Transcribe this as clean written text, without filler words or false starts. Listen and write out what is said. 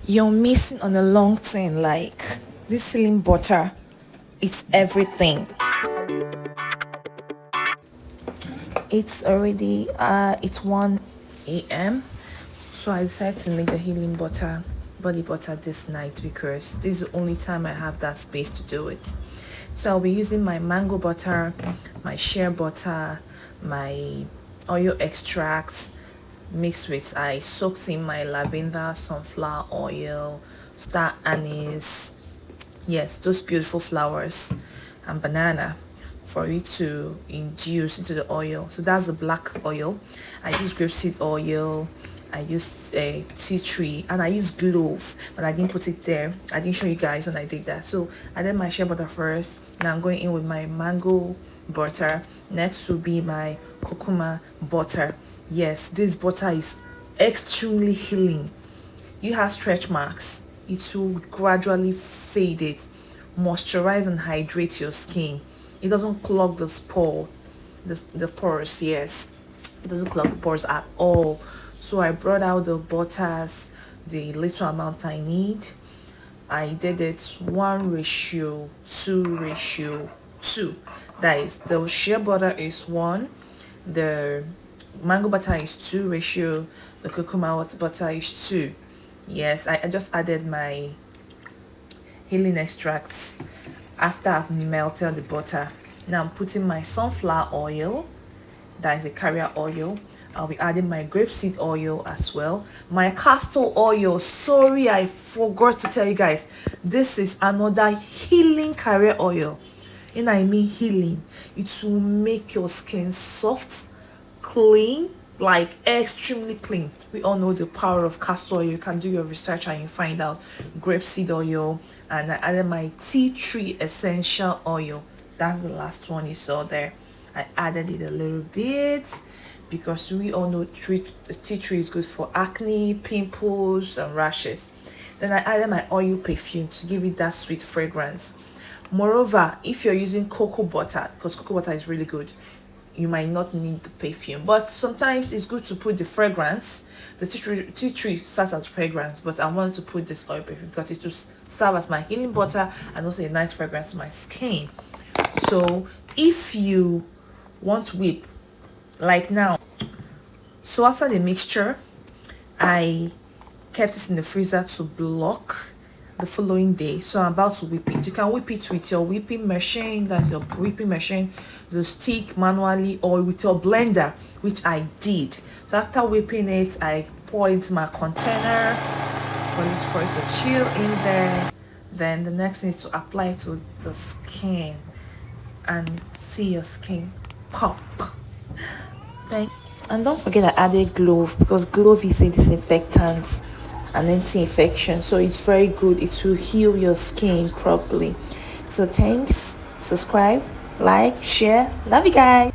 You're missing on a long thing, like this healing butter. It's everything. It's already it's 1 a.m. So I decided to make the healing butter, body butter this night because this is the only time I have that space to do it. So I'll be using my mango butter, my shea butter, my oil extract mixed with, I soaked in my lavender, sunflower oil, star anise, yes, those beautiful flowers, and banana for it to induce into the oil. So that's the black oil. I use grapeseed oil, I used a tea tree, and I used clove, but I didn't put it there. I didn't show you guys when I did that. So I did my shea butter first. Now I'm going in with my mango butter. Next will be my kokum butter. Yes, this butter is extremely healing. You have stretch marks, it will gradually fade it, moisturize and hydrate your skin. It doesn't clog the pores. Yes, it doesn't clog the pores at all. So I brought out the butters, the little amount I need. I did it 1:2:2. That is, the shea butter is 1, the mango butter is 2 ratio, the kokum butter is 2. Yes, I just added my healing extracts after I've melted the butter. Now I'm putting my sunflower oil, that is a carrier oil. I'll be adding my grapeseed oil as well, my castor oil. Sorry, I forgot to tell you guys, this is another healing carrier oil. And I mean healing. It will make your skin soft, clean, like extremely clean. We all know the power of castor oil. You can do your research and you find out. Grapeseed oil, and I added my tea tree essential oil. That's the last one you saw there. I added it a little bit because we all know the tea tree is good for acne, pimples, and rashes. Then I added my oil perfume to give it that sweet fragrance. Moreover, if you're using cocoa butter, because cocoa butter is really good, you might not need the perfume, but sometimes it's good to put the fragrance. The tea tree starts as fragrance, but I wanted to put this oil perfume because it will serve as my healing butter and also a nice fragrance to my skin. So if you want to whip, like now, so after the mixture, I kept it in the freezer to block the following day. So I'm about to whip it. You can whip it with your whipping machine, that's your whipping machine, the stick manually, or with your blender, which I did. So after whipping it, I pour it into my container for it to chill in there. Then the next thing is to apply it to the skin and see your skin pop. And don't forget I added clove, because clove is a disinfectant and anti-infection, so it's very good. It will heal your skin properly. So thanks, subscribe, like, share. Love you guys.